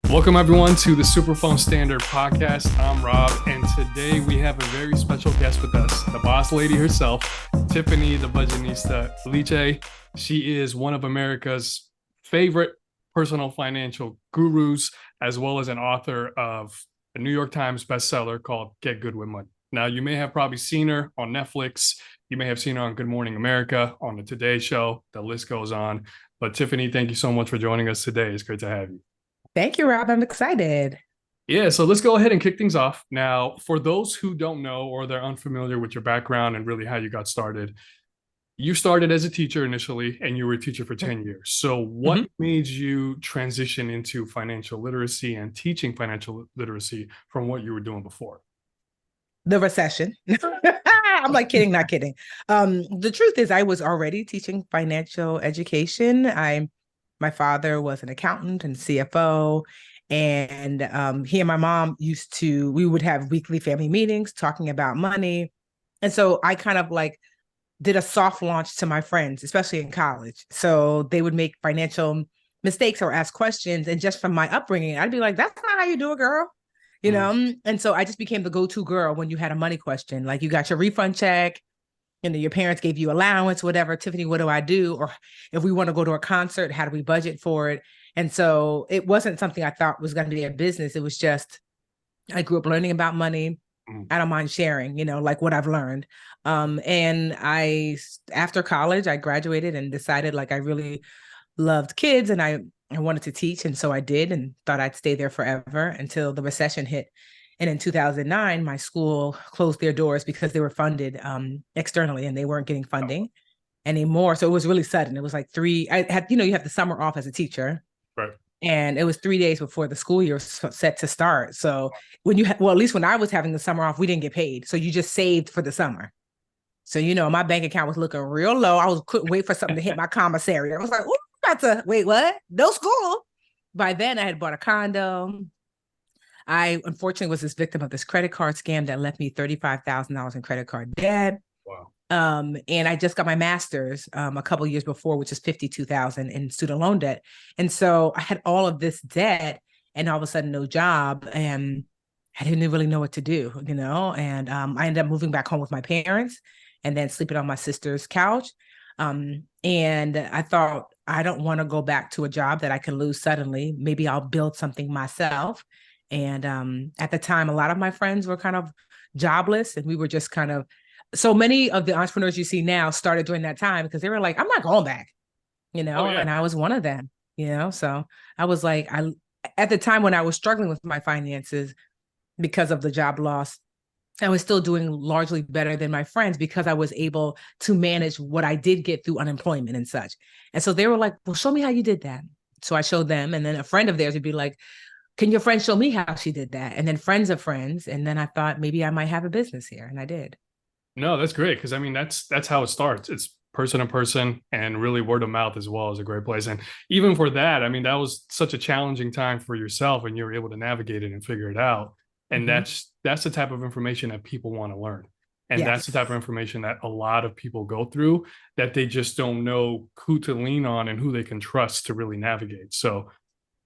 Welcome, everyone, to the SuperPhone Standard podcast. I'm Rob, and today we have a very special guest with us, the boss lady herself, Tiffany, the Budgetnista. Aliche, she is one of America's favorite personal financial gurus, as well as an author of a New York Times bestseller called Get Good with Money. Now, you may have probably seen her on Netflix. You may have seen her on Good Morning America, on the Today Show. The list goes on. But Tiffany, thank you so much for joining us today. It's great to have you. Thank you, Rob. I'm excited. Yeah, so let's go ahead and kick things off. Now, for those who don't know or they're unfamiliar with your background and really how you got started, you started as a teacher initially and you were a teacher for 10 years. So, what made you transition into financial literacy and teaching financial literacy from what you were doing before? The recession. I'm like kidding, not kidding. The truth is, I was already teaching financial education. My father was an accountant and CFO, and he and my mom we would have weekly family meetings talking about money. And so I kind of like did a soft launch to my friends, especially in college. So they would make financial mistakes or ask questions. And just from my upbringing, I'd be like, that's not how you do it, girl. You know? And so I just became the go-to girl when you had a money question. Like you got your refund check, your parents gave you allowance, whatever. Tiffany, what do I do? Or if we want to go to a concert, how do we budget for it? And so it wasn't something I thought was going to be a business. It was just, I grew up learning about money. I don't mind sharing, like what I've learned. And after college, I graduated and decided like I really loved kids and I wanted to teach. And so I did and thought I'd stay there forever until the recession hit. And in 2009, my school closed their doors because they were funded externally and they weren't getting funding anymore. So it was really sudden. It was like I had, you have the summer off as a teacher. Right. And it was 3 days before the school year was set to start. So at least when I was having the summer off, we didn't get paid. So you just saved for the summer. So, my bank account was looking real low. Couldn't wait for something to hit my commissary. I was like, wait, what? No school. By then I had bought a condo. I unfortunately was this victim of this credit card scam that left me $35,000 in credit card debt. Wow. And I just got my master's a couple of years before, which is $52,000 in student loan debt. And so I had all of this debt and all of a sudden no job. And I didn't really know what to do, and I ended up moving back home with my parents and then sleeping on my sister's couch. And I thought, I don't want to go back to a job that I can lose suddenly. Maybe I'll build something myself. And at the time, a lot of my friends were kind of jobless and we were just kind of, so many of the entrepreneurs you see now started during that time because they were like, I'm not going back, and I was one of them, so I was like, at the time when I was struggling with my finances because of the job loss, I was still doing largely better than my friends because I was able to manage what I did get through unemployment and such. And so they were like, well, show me how you did that. So I showed them. And then a friend of theirs would be like, can your friend show me how she did that? And then friends of friends. And then I thought maybe I might have a business here. And I did. No, that's great. Because I mean, that's how it starts. It's person to person and really word of mouth as well is a great place. And even for that, I mean, that was such a challenging time for yourself and you were able to navigate it and figure it out. And that's the type of information that people want to learn. And that's the type of information that a lot of people go through that they just don't know who to lean on and who they can trust to really navigate. So,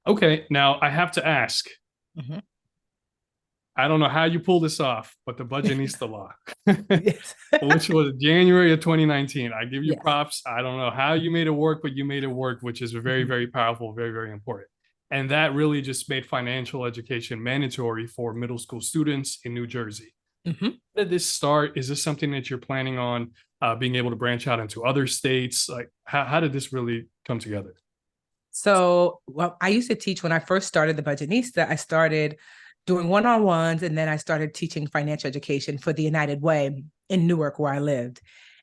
okay, now I have to ask, I don't know how you pull this off, but the Budgetnista law, which was January of 2019. I give you props. I don't know how you made it work, but you made it work, which is very, very powerful, very, very important. And that really just made financial education mandatory for middle school students in New Jersey. How did this start? Is this something that you're planning on being able to branch out into other states? Like, how did this really come together? So, I used to teach when I first started the Budgetnista. I started doing one-on-ones, and then I started teaching financial education for the United Way in Newark, where I lived.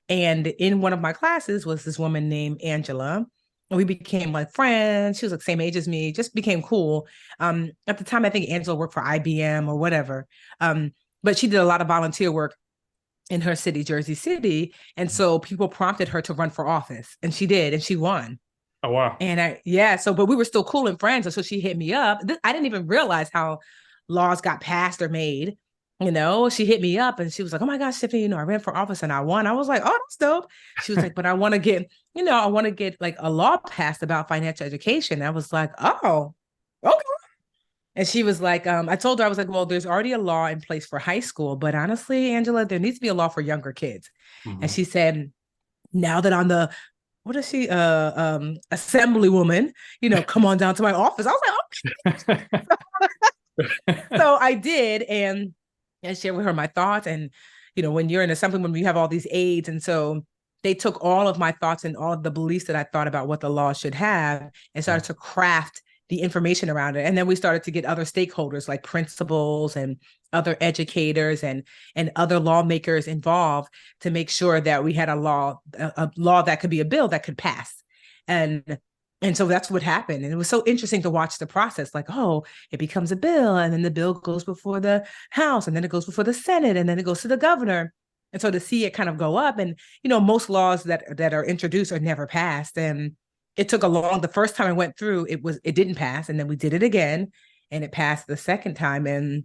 And in one of my classes was this woman named Angela. And we became like friends. She was like same age as me, just became cool. At the time, I think Angela worked for IBM or whatever. But she did a lot of volunteer work in her city, Jersey City. And so people prompted her to run for office. And she did, and she won. Oh, wow. And but we were still cool and friends. And so she hit me up. I didn't even realize how laws got passed or made. She hit me up and she was like, oh my gosh, Tiffany, I ran for office and I won. I was like, oh, that's dope. She was like, but I want to get like a law passed about financial education. I was like, oh, okay. And she was like, I told her, I was like, well, there's already a law in place for high school, but honestly, Angela, there needs to be a law for younger kids. And Mhm. she said, now that I'm the, what is she, assemblywoman, come on down to my office. I was like, so I did, and shared with her my thoughts. And when you're in assembly, when you have all these aides, and so they took all of my thoughts and all of the beliefs that I thought about what the law should have, and started to craft the information around it. And then we started to get other stakeholders like principals and other educators and other lawmakers involved to make sure that we had a law that could be a bill that could pass. And and so that's what happened. And it was so interesting to watch the process, like, oh, it becomes a bill, and then the bill goes before the House, and then it goes before the Senate, and then it goes to the governor. And so to see it kind of go up, and most laws that are introduced are never passed. And it took the first time I went through, it didn't pass, and then we did it again, and it passed the second time, and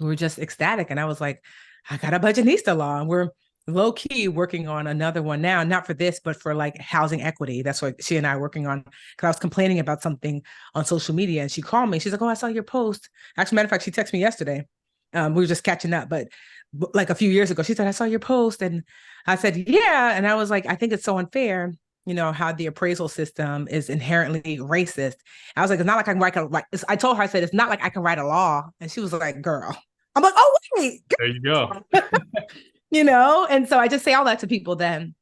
we were just ecstatic. And I was like, I got a Budgetnista law, and we're low key working on another one now, not for this, but for like housing equity. That's what she and I are working on. Because I was complaining about something on social media, and she called me. She's like, "Oh, I saw your post." Actually, matter of fact, she texted me yesterday. We were just catching up, but like a few years ago, she said, "I saw your post," and I said, "Yeah," and I was like, "I think it's so unfair." How the appraisal system is inherently racist. I was like, it's not like I can write I told her, I said, it's not like I can write a law. And she was like, girl. I'm like, oh, wait. There you go. And so I just say all that to people then.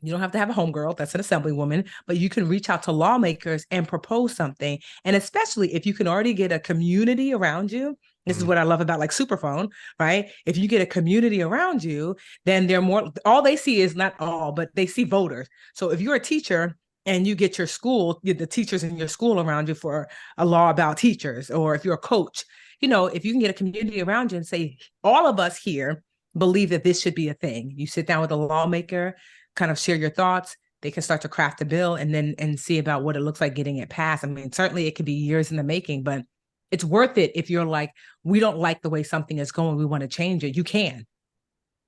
You don't have to have a homegirl that's an assemblywoman, but you can reach out to lawmakers and propose something. And especially if you can already get a community around you. This is what I love about like SuperPhone, right? If you get a community around you, then they're all they see is not all, but they see voters. So if you're a teacher and you get the teachers in your school around you for a law about teachers, or if you're a coach, if you can get a community around you and say, all of us here believe that this should be a thing. You sit down with a lawmaker, kind of share your thoughts. They can start to craft a bill and see about what it looks like getting it passed. I mean, certainly it could be years in the making, but it's worth it if you're like, we don't like the way something is going, we want to change it. You can.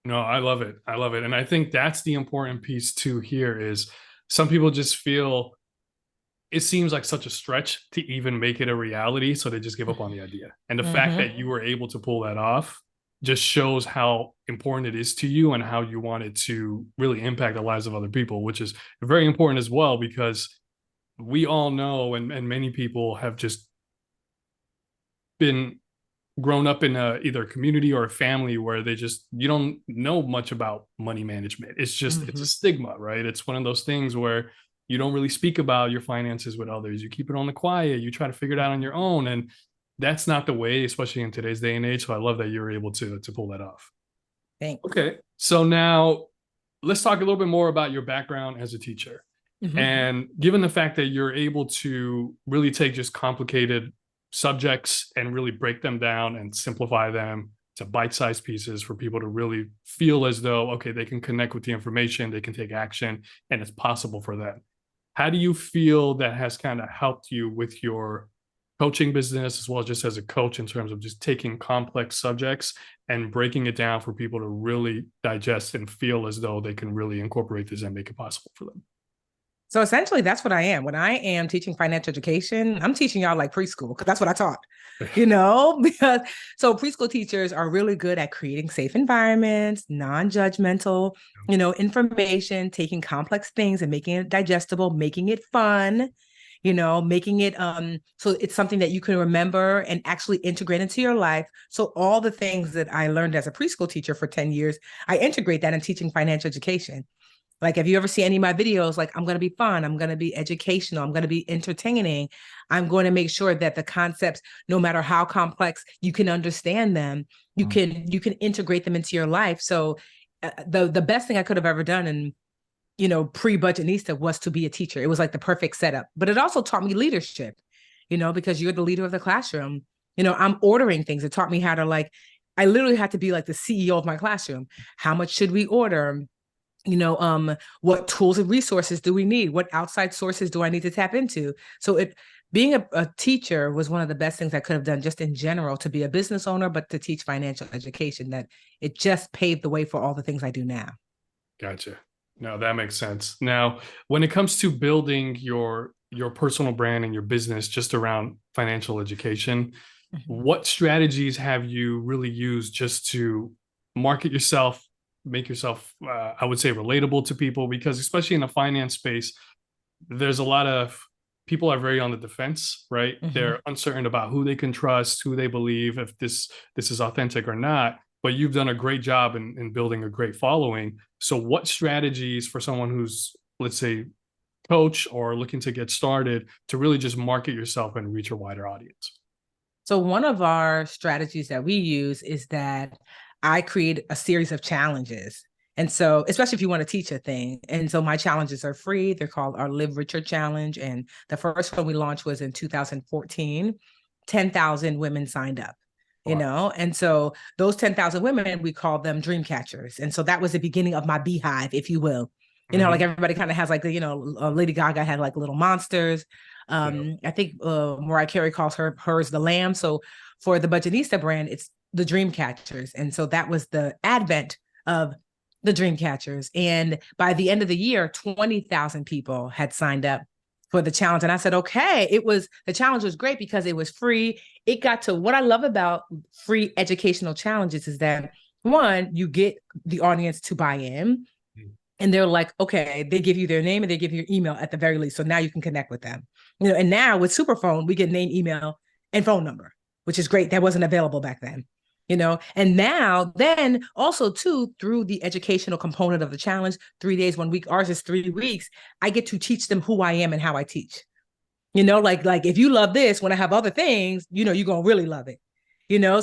No, I love it. I love it. And I think that's the important piece too here is some people just feel it seems like such a stretch to even make it a reality. So they just give up on the idea. And the fact that you were able to pull that off just shows how important it is to you and how you want it to really impact the lives of other people, which is very important as well, because we all know, and many people have just been grown up in either a community or a family where you don't know much about money management. It's just it's a stigma, right? It's one of those things where you don't really speak about your finances with others. You keep it on the quiet. You try to figure it out on your own, and that's not the way, especially in today's day and age. So I love that you were able to pull that off. Thanks. Okay, so now let's talk a little bit more about your background as a teacher. And given the fact that you're able to really take just complicated subjects and really break them down and simplify them to bite-sized pieces for people to really feel as though, okay, they can connect with the information, they can take action, and it's possible for them. How do you feel that has kind of helped you with your coaching business, as well as just as a coach, in terms of just taking complex subjects and breaking it down for people to really digest and feel as though they can really incorporate this and make it possible for them? So essentially, that's what I am. When I am teaching financial education, I'm teaching y'all like preschool, because that's what I taught, because so preschool teachers are really good at creating safe environments, non-judgmental, information, taking complex things and making it digestible, making it fun, making it so it's something that you can remember and actually integrate into your life. So all the things that I learned as a preschool teacher for 10 years, I integrate that in teaching financial education. Like, if you ever see any of my videos, like, I'm going to be fun, I'm going to be educational, I'm going to be entertaining. I'm going to make sure that the concepts, no matter how complex, you can understand them. You can integrate them into your life. So the best thing I could have ever done, and pre-Budgetnista, was to be a teacher. It was like the perfect setup. But it also taught me leadership, because you're the leader of the classroom. I'm ordering things. It taught me how to, I literally had to be like the CEO of my classroom. How much should we order? What tools and resources do we need? What outside sources do I need to tap into? So being a teacher was one of the best things I could have done, just in general, to be a business owner, but to teach financial education, that it just paved the way for all the things I do now. Gotcha. No, that makes sense. Now, when it comes to building your personal brand and your business just around financial education, Mhm. What strategies have you really used just to market yourself, make yourself, I would say, relatable to people? Because especially in the finance space, there's a lot of people are very on the defense, right? Mhm. They're uncertain about who they can trust, who they believe, if this is authentic or not. But you've done a great job in building a great following. So, what strategies for someone who's, let's say, coach or looking to get started to really just market yourself and reach a wider audience? So one of our strategies that we use is that I create a series of challenges. And so, especially if you want to teach a thing. And so my challenges are free. They're called our Live Richer Challenge. And the first one we launched was in 2014. 10,000 women signed up, Wow. and so those 10,000 women, we call them dream catchers. And so that was the beginning of my beehive, if you will. Like everybody kind of has like, Lady Gaga had like little monsters. Yeah. I think Mariah Carey calls hers the lamb. So for the Budgetnista brand, it's the dream catchers. And so that was the advent of the dream catchers. And by the end of the year, 20,000 people had signed up for the challenge. And I said, okay, the challenge was great because it was free. It got to what I love about free educational challenges is that one, you get the audience to buy in. And they're like, okay, they give you their name and they give you your email at the very least. So now you can connect with them. And now with SuperPhone, we get name, email, and phone number, which is great. That wasn't available back then. And now then also too, through the educational component of the challenge, 3 days, 1 week, ours is 3 weeks, I get to teach them who I am and how I teach. Like if you love this, when I have other things, you're going to really love it.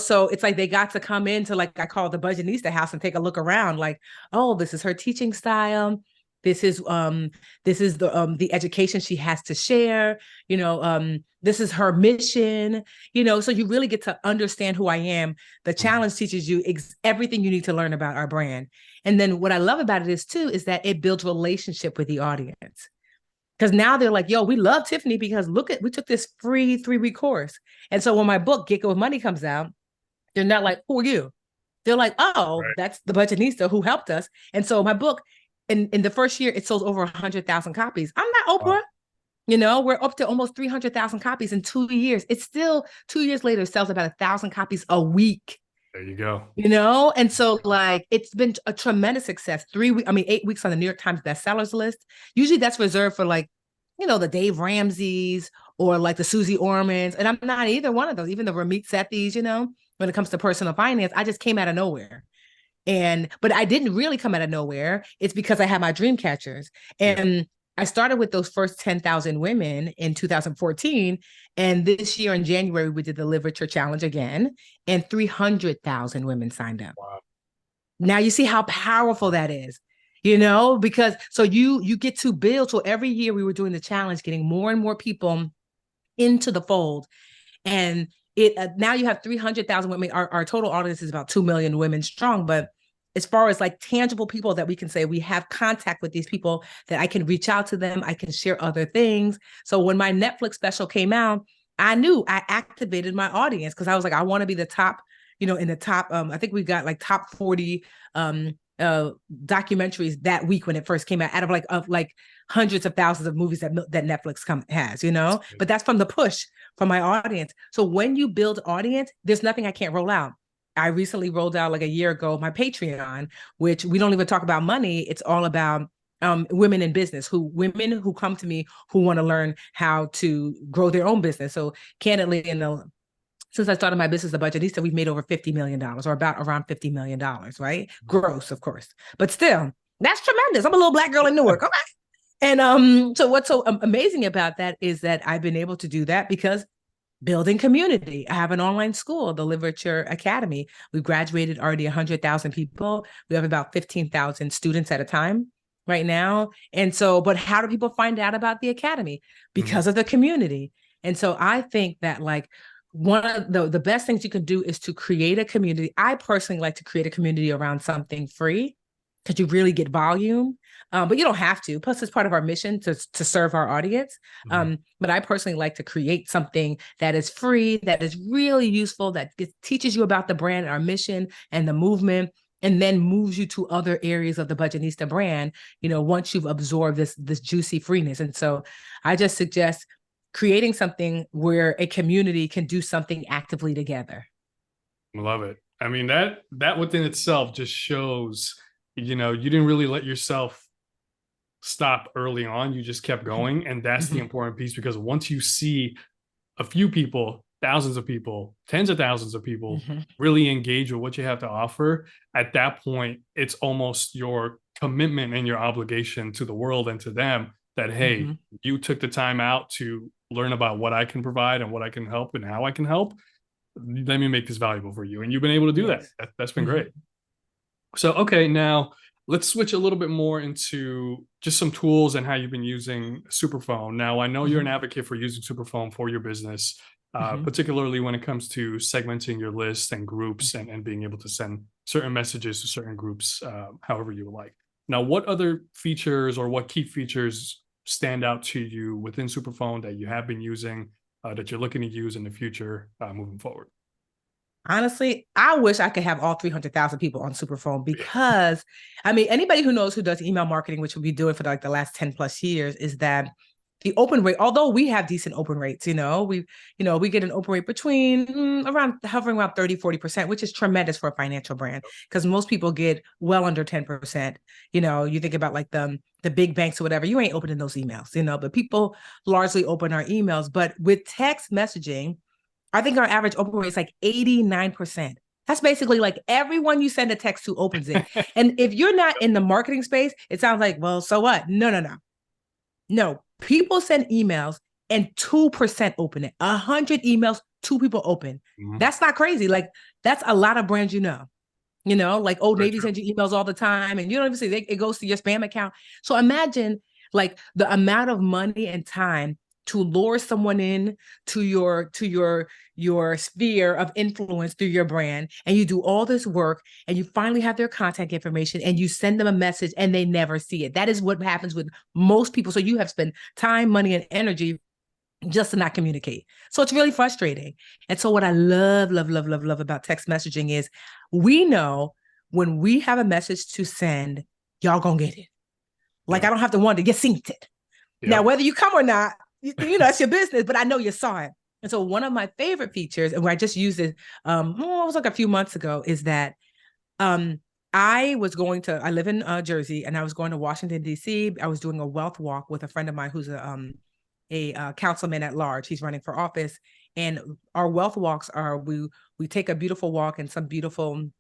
So it's like they got to come into, like I call it the Budgetnista house, and take a look around like, oh, this is her teaching style. This is the education she has to share. This is her mission. So you really get to understand who I am. The challenge teaches you everything you need to learn about our brand. And then what I love about it is that it builds relationship with the audience. Because now they're like, yo, we love Tiffany because we took this free 3-week course. And so when my book, Get Go with Money, comes out, they're not like, who are you? They're like, oh, Right. that's the Budgetnista who helped us. And so my book, in the first year, it sold over 100,000 copies. I'm not Oprah. Wow. We're up to almost 300,000 copies in 2 years. It's still 2 years later, sells about 1,000 copies a week. There you go. And so like it's been a tremendous success. 8 weeks on the New York Times bestsellers list. Usually that's reserved for like, the Dave Ramseys or like the Susie Ormans. And I'm not either one of those, even the Ramit Sethi's, when it comes to personal finance. I just came out of nowhere. But I didn't really come out of nowhere. It's because I had my dream catchers. And yeah. I started with those first 10,000 women in 2014. And this year in January, we did the Live Richer Challenge again, and 300,000 women signed up. Wow. Now you see how powerful that is, because so you get to build. So every year we were doing the challenge, getting more and more people into the fold. And now you have 300,000 women. Our total audience is about 2 million women strong, but as far as like tangible people that we can say we have contact with these people, that I can reach out to them, I can share other things. So when my Netflix special came out, I knew I activated my audience because I was like, I want to be the top, in the top. I think we got like top 40 documentaries that week when it first came out, out of like hundreds of thousands of movies that Netflix has, but that's from the push from my audience. So when you build audience, there's nothing I can't roll out. I recently rolled out like a year ago my Patreon, which we don't even talk about money. It's all about women in business, women who come to me who want to learn how to grow their own business. So candidly, since I started my business, The Budgetnista, we've made over $50 million, or about around $50 million, right? Gross, of course. But still, that's tremendous. I'm a little Black girl in Newark, okay? And so what's so amazing about that is that I've been able to do that because building community. I have an online school, the Live Richer Academy. We've graduated already 100,000 people. We have about 15,000 students at a time right now. And so, but how do people find out about the Academy? Because of the community. And so I think that like one of the best things you can do is to create a community. I personally like to create a community around something free because you really get volume. But you don't have to. Plus, it's part of our mission to serve our audience. But I personally like to create something that is free, that is really useful, that teaches you about the brand, our mission, and the movement, and then moves you to other areas of the Budgetnista brand, once you've absorbed this juicy freeness. And so I just suggest creating something where a community can do something actively together. Love it. I mean, that within itself just shows, you didn't really let yourself stop early on. You just kept going. And that's the important piece, because once you see a few people, thousands of people, tens of thousands of people really engage with what you have to offer, at that point, it's almost your commitment and your obligation to the world and to them that, hey, you took the time out to learn about what I can provide and what I can help and how I can help. Let me make this valuable for you. And you've been able to do that. That's been great. So, okay, now let's switch a little bit more into just some tools and how you've been using SuperPhone. Now, I know you're an advocate for using SuperPhone for your business, particularly when it comes to segmenting your list and groups and being able to send certain messages to certain groups, however you would like. Now, what other features or what key features stand out to you within SuperPhone that you have been using, that you're looking to use in the future moving forward? Honestly, I wish I could have all 300,000 people on SuperPhone, because, I mean, anybody who knows who does email marketing, which we've been doing for like the last 10 plus years, is that the open rate, although we have decent open rates, we get an open rate between hovering around 30-40%, which is tremendous for a financial brand, because most people get well under 10%. You think about like the big banks or whatever, you ain't opening those emails, but people largely open our emails. But with text messaging, I think our average open rate is like 89%. That's basically like everyone you send a text to opens it. And if you're not in the marketing space, it sounds like, well, so what? No. People send emails and 2% open it. 100 emails, 2 people open. That's not crazy. Like, that's a lot of brands, like Old Navy sends you emails all the time, and you don't even see it goes to your spam account. So imagine like the amount of money and time to lure someone in to your sphere of influence through your brand, and you do all this work, and you finally have their contact information, and you send them a message, and they never see it. That is what happens with most people. So you have spent time, money, and energy just to not communicate. So it's really frustrating. And so what I love about text messaging is, we know when we have a message to send, y'all gonna get it. Like, I don't have to wonder, you seen it. Now, whether you come or not, it's your business, but I know you saw it. And so one of my favorite features, and where I just used it, it was like a few months ago, is that I live in Jersey, and I was going to Washington, D.C. I was doing a wealth walk with a friend of mine who's a councilman at large. He's running for office. And our wealth walks are, we take a beautiful walk in some beautiful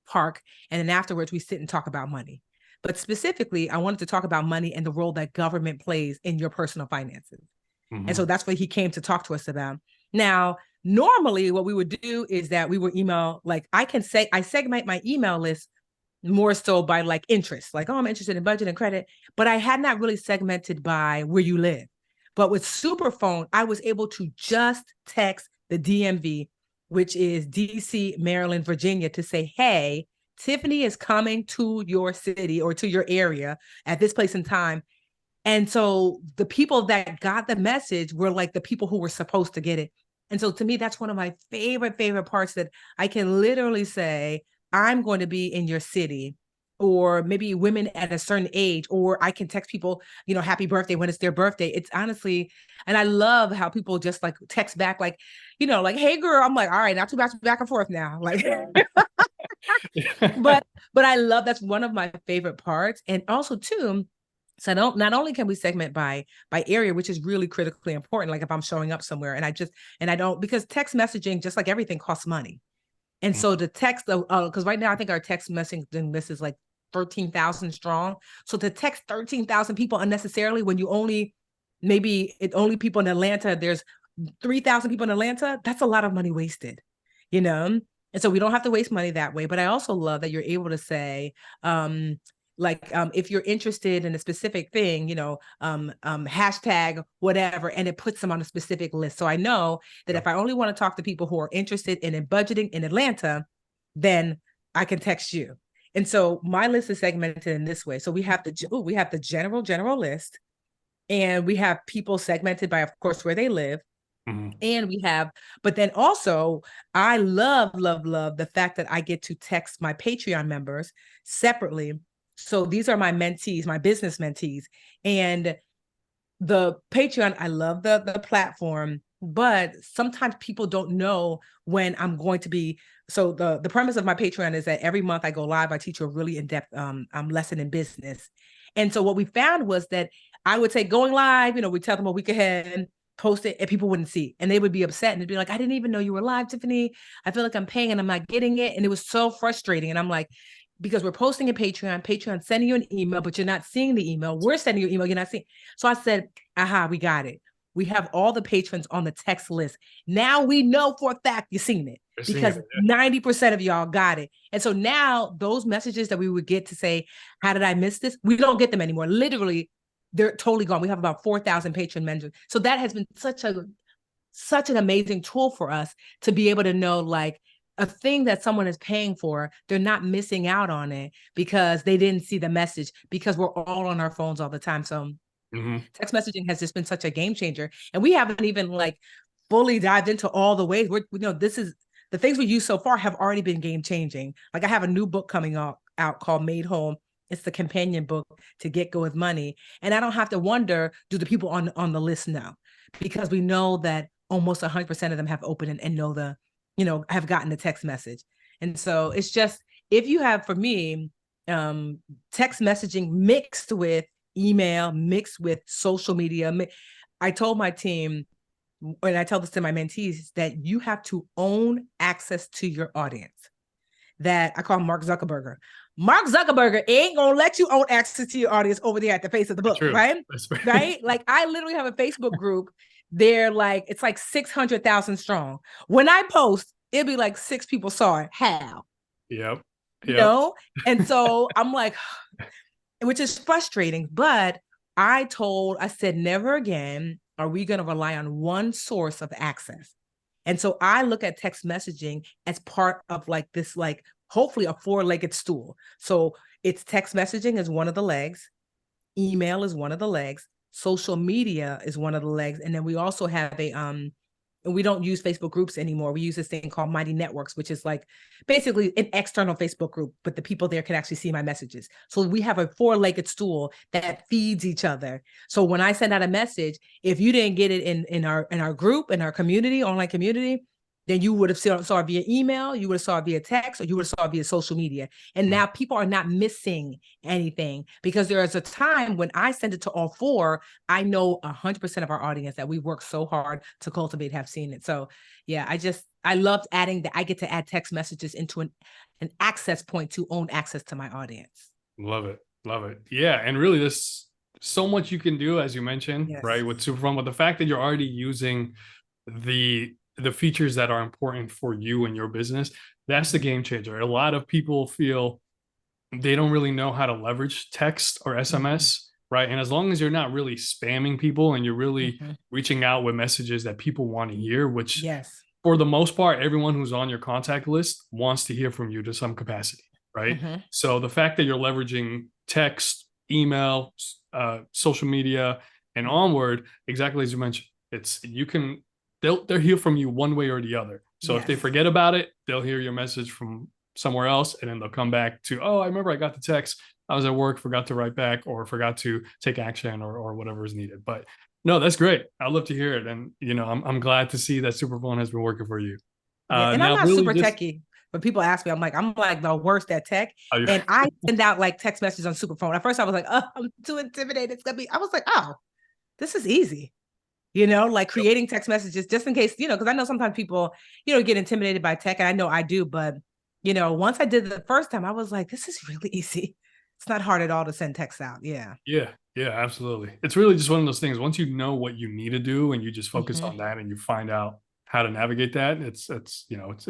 park, and then afterwards we sit and talk about money. But specifically, I wanted to talk about money and the role that government plays in your personal finances. And so that's what he came to talk to us about. Now, normally what we would do is that we would email, like I segment my email list more so by like interest, like, oh, I'm interested in budget and credit, but I had not really segmented by where you live. But with SuperPhone, I was able to just text the DMV, which is DC, Maryland, Virginia, to say, hey, Tiffany is coming to your city or to your area at this place and time. And so the people that got the message were like the people who were supposed to get it. And so to me, that's one of my favorite parts, that I can literally say, I'm going to be in your city, or maybe women at a certain age, or I can text people, happy birthday when it's their birthday. It's honestly, and I love how people just like text back, like, like, hey girl. I'm like, all right, not too much back and forth now. Like, but I love, that's one of my favorite parts. And also too, so not only can we segment by area, which is really critically important. Like if I'm showing up somewhere and I don't, because text messaging, just like everything, costs money. And so the text, because right now I think our text messaging list is like 13,000 strong. So to text 13,000 people unnecessarily, when you only people in Atlanta, there's 3,000 people in Atlanta, that's a lot of money wasted, And so we don't have to waste money that way. But I also love that you're able to say, if you're interested in a specific thing, hashtag whatever, and it puts them on a specific list. So I know that if I only want to talk to people who are interested in budgeting in Atlanta, then I can text you. And so my list is segmented in this way. So we have the general list, and we have people segmented by, of course, where they live. And but then also I love the fact that I get to text my Patreon members separately. So these are my mentees, my business mentees. And the Patreon, I love the platform, but sometimes people don't know when I'm going to be. So the premise of my Patreon is that every month I go live, I teach a really in-depth lesson in business. And so what we found was that I would say going live, we tell them a week ahead, post it, and people wouldn't see. And they would be upset and they'd be like, I didn't even know you were live, Tiffany. I feel like I'm paying and I'm not getting it. And it was so frustrating. And I'm like, because we're posting a Patreon sending you an email, but you're not seeing the email. We're sending you an email, you're not seeing. So I said, aha, we got it. We have all the patrons on the text list. Now we know for a fact you've seen it because 90% of y'all got it. And so now those messages that we would get to say, how did I miss this? We don't get them anymore. Literally, they're totally gone. We have about 4,000 patron members. So that has been such an amazing tool for us to be able to know, like, a thing that someone is paying for, they're not missing out on it because they didn't see the message, because we're all on our phones all the time. So text messaging has just been such a game changer. And we haven't even like fully dived into all the ways this is the things we use so far have already been game changing. Like I have a new book coming out called Made Home. It's the companion book to Get Go With Money. And I don't have to wonder, do the people on the list know? Because we know that almost 100% of them have opened and know have gotten the text message. And so it's just, if you have, for me, text messaging mixed with email, mixed with social media. I told my team, and I tell this to my mentees, that you have to own access to your audience. That I call Mark Zuckerberg. Mark Zuckerberg ain't gonna let you own access to your audience over there at the face of the book, right? Right? Like I literally have a Facebook group. They're like, it's like 600,000 strong. When I post, it'd be like 6 people saw it. How? Yep. And so I'm like, which is frustrating, but I said, never again are we going to rely on one source of access. And so I look at text messaging as part of like this, like hopefully a 4-legged stool. So it's text messaging is one of the legs, email is one of the legs, social media is one of the legs, and then we also have we don't use Facebook groups anymore. We use this thing called Mighty Networks, which is like basically an external Facebook group, but the people there can actually see my messages. So we have a 4-legged stool that feeds each other. So when I send out a message, if you didn't get it in our group, in our community, online community, then you would have saw it via email, you would have saw it via text, or you would have saw it via social media. And now people are not missing anything, because there is a time when I send it to all 4, I know 100% of our audience that we work so hard to cultivate have seen it. So yeah, I loved adding that. I get to add text messages into an access point to own access to my audience. Love it. Love it. Yeah. And really there's so much you can do, as you mentioned, Yes. right? With SuperPhone, but the fact that you're already using the features that are important for you and your business, that's the game changer. A lot of people feel they don't really know how to leverage text or SMS, right? And as long as you're not really spamming people and you're really reaching out with messages that people want to hear, which for the most part, everyone who's on your contact list wants to hear from you to some capacity, right? So the fact that you're leveraging text, email, social media, and onward, exactly as you mentioned, they'll hear from you one way or the other. So if they forget about it, they'll hear your message from somewhere else, and then they'll come back to, oh, I remember I got the text. I was at work, forgot to write back, or forgot to take action, or whatever is needed. But no, that's great. I'd love to hear it. And, I'm glad to see that SuperPhone has been working for you. And I'm not super techie. When people ask me, I'm like the worst at tech. And I send out like text messages on SuperPhone. At first I was like, oh, I'm too intimidated. I was like, oh, this is easy. Like creating text messages just in case, because I know sometimes people, get intimidated by tech, and I know I do, but, once I did it the first time, I was like, this is really easy. It's not hard at all to send text out. Yeah. Yeah. Yeah, absolutely. It's really just one of those things. Once you know what you need to do and you just focus on that and you find out how to navigate that, it's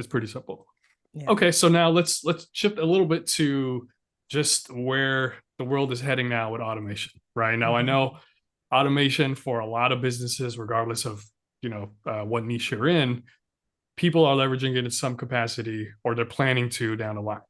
pretty simple. Yeah. Okay. So now let's shift a little bit to just where the world is heading now with automation, right? Now, I know automation for a lot of businesses, regardless of what niche you're in, people are leveraging it in some capacity, or they're planning to down the line.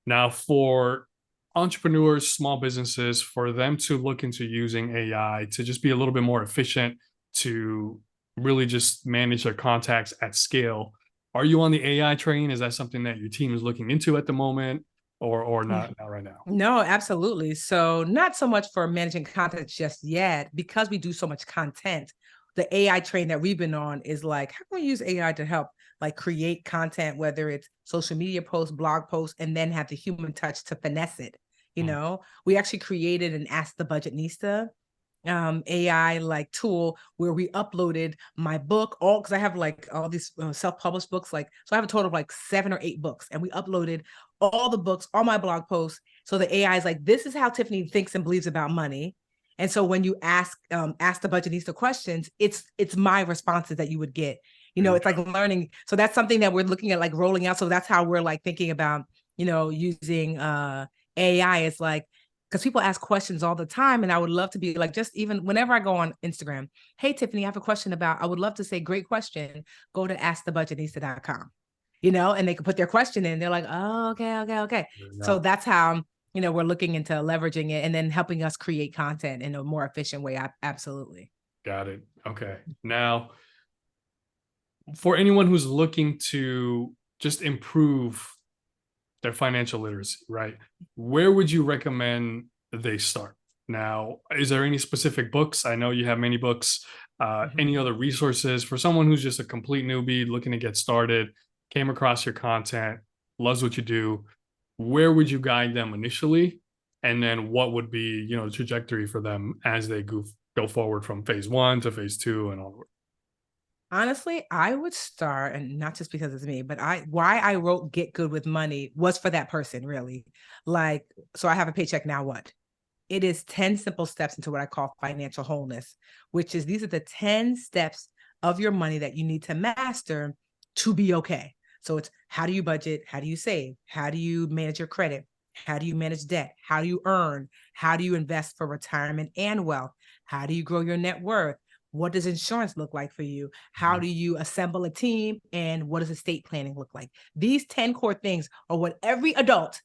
Now, for entrepreneurs, small businesses, for them to look into using AI to just be a little bit more efficient, to really just manage their contacts at scale, are you on the AI train? Is that something that your team is looking into at the moment? or not right now? No, absolutely. So not so much for managing content just yet, because we do so much content. The AI train that we've been on is like, how can we use AI to help like create content, whether it's social media posts, blog posts, and then have the human touch to finesse it. We actually created an Ask the Budgetnista AI like tool where we uploaded my book, all because I have like all these self-published books, like so I have a total of like 7 or 8 books, and we uploaded all the books, all my blog posts. So the AI is like, this is how Tiffany thinks and believes about money. And so when you ask the Budgetnista questions, it's my responses that you would get. It's like learning. So that's something that we're looking at like rolling out. So that's how we're like thinking about, using AI. It's like, because people ask questions all the time, and I would love to be like, just even whenever I go on Instagram, hey Tiffany, I have a question about, I would love to say, great question, go to askthebudgetnista.com, and they can put their question in. They're like, oh, okay. So that's how, we're looking into leveraging it and then helping us create content in a more efficient way. Absolutely. Got it. Okay. Now, for anyone who's looking to just improve their financial literacy, right? Where would you recommend they start? Now, is there any specific books? I know you have many books. Any other resources for someone who's just a complete newbie looking to get started, came across your content, loves what you do? Where would you guide them initially? And then what would be, the trajectory for them as they go forward from phase 1 to phase 2 and onward? Honestly, I would start, and not just because it's me, but why I wrote Get Good with Money was for that person, really. Like, so I have a paycheck, now what? It is 10 simple steps into what I call financial wholeness, which is these are the 10 steps of your money that you need to master to be okay. So it's, how do you budget? How do you save? How do you manage your credit? How do you manage debt? How do you earn? How do you invest for retirement and wealth? How do you grow your net worth? What does insurance look like for you? How do you assemble a team? And what does estate planning look like? These 10 core things are what every adult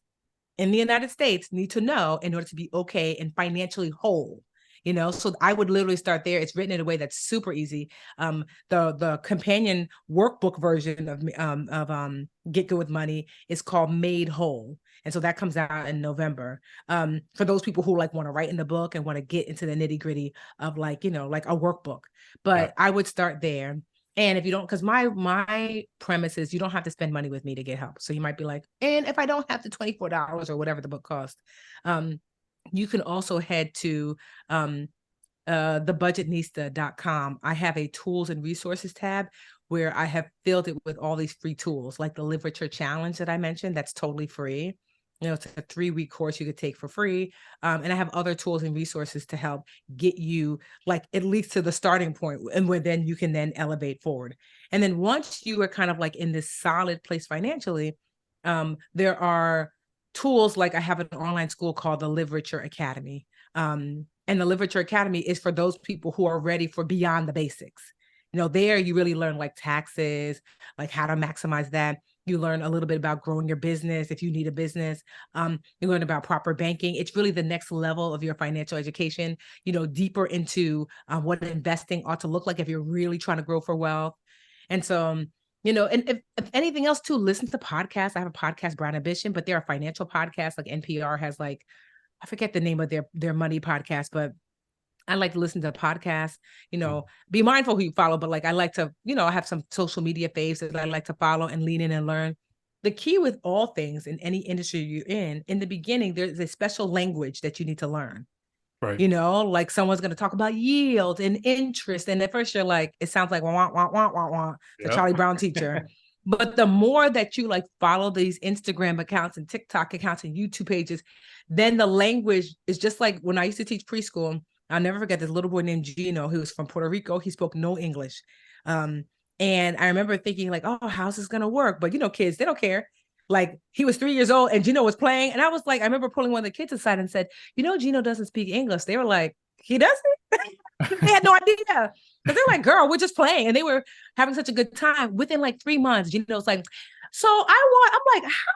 in the United States need to know in order to be okay and financially whole. So I would literally start there. It's written in a way that's super easy. The companion workbook version of Get Good with Money is called Made Whole. And so that comes out in November. For those people who like want to write in the book and want to get into the nitty gritty of like, like a workbook, but I would start there. And if you don't, because my premise is you don't have to spend money with me to get help. So you might be like, and if I don't have the $24 or whatever the book costs, you can also head to thebudgetnista.com. I have a tools and resources tab where I have filled it with all these free tools, like the literature challenge that I mentioned. That's totally free. It's a 3-week course you could take for free. And I have other tools and resources to help get you like at least to the starting point, and where then you can then elevate forward. And then once you are kind of like in this solid place financially, there are tools, like I have an online school called the Literature Academy. And the Literature Academy is for those people who are ready for beyond the basics. There you really learn like taxes, like how to maximize that. You learn a little bit about growing your business if you need a business. You learn about proper banking. It's really the next level of your financial education, deeper into what investing ought to look like if you're really trying to grow for wealth. And so, and if anything else too, listen to podcasts. I have a podcast, Brown Ambition, but there are financial podcasts, like NPR has like, I forget the name of their money podcast, but I like to listen to podcasts, be mindful who you follow, but like, I like to, I have some social media faves that I like to follow and lean in and learn. The key with all things in any industry you're in the beginning, there's a special language that you need to learn. Right. Like someone's going to talk about yield and interest. And at first you're like, it sounds like, wah, wah, wah, wah, wah, the Charlie Brown teacher. But the more that you like follow these Instagram accounts and TikTok accounts and YouTube pages, then the language is just like when I used to teach preschool. I'll never forget this little boy named Gino, who was from Puerto Rico. He spoke no English. And I remember thinking like, oh, how's this going to work? But, kids, they don't care. Like he was 3 years old and Gino was playing. And I was like, I remember pulling one of the kids aside and said, Gino doesn't speak English. They were like, he doesn't? They had no idea. Because they're like, girl, we're just playing. And they were having such a good time. Within like 3 months, Gino's like, I'm like, how?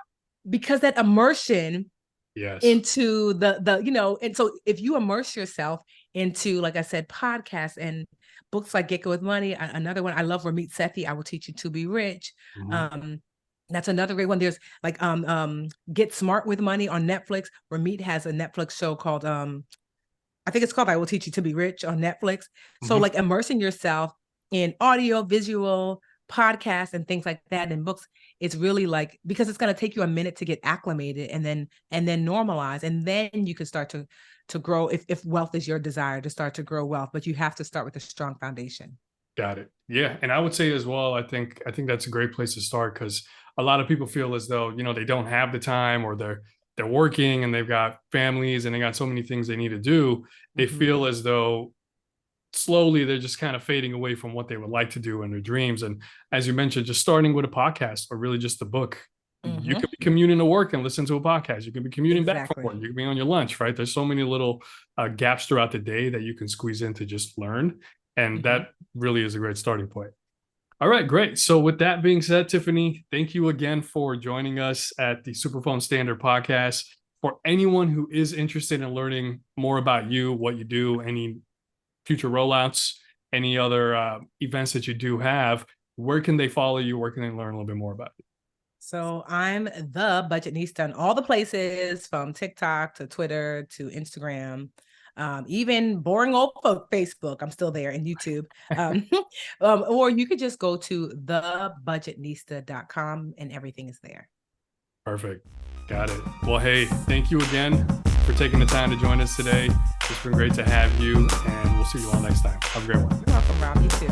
Because that immersion into the and so if you immerse yourself into, like I said, podcasts and books like Get Good with Money, another one I love, Ramit Sethi, I Will Teach You to Be Rich. That's another great one. There's like Get Smart with Money on Netflix. Ramit has a Netflix show called I think it's called I Will Teach You to Be Rich on Netflix. So like immersing yourself in audio, visual, podcasts and things like that and books, it's really like, because it's going to take you a minute to get acclimated and then normalize, and then you can start to grow if wealth is your desire, to start to grow wealth, but you have to start with a strong foundation. Got it. Yeah. And I would say as well, I think that's a great place to start, because a lot of people feel as though, they don't have the time, or they're working and they've got families and they got so many things they need to do. They feel as though slowly they're just kind of fading away from what they would like to do in their dreams. And as you mentioned, just starting with a podcast or really just a book. You could be commuting to work and listen to a podcast. You can be commuting back from work. You can be on your lunch, right? There's so many little gaps throughout the day that you can squeeze in to just learn. And that really is a great starting point. All right, great. So with that being said, Tiffany, thank you again for joining us at the SuperPhone Standard podcast. For anyone who is interested in learning more about you, what you do, any future rollouts, any other events that you do have, where can they follow you? Where can they learn a little bit more about you? So I'm the Budgetnista in all the places, from TikTok to Twitter to Instagram, even boring old Facebook. I'm still there, and YouTube. Or you could just go to thebudgetnista.com and everything is there. Perfect. Got it. Well, hey, thank you again for taking the time to join us today. It's been great to have you, and we'll see you all next time. Have a great one. You're welcome, Rob. You too.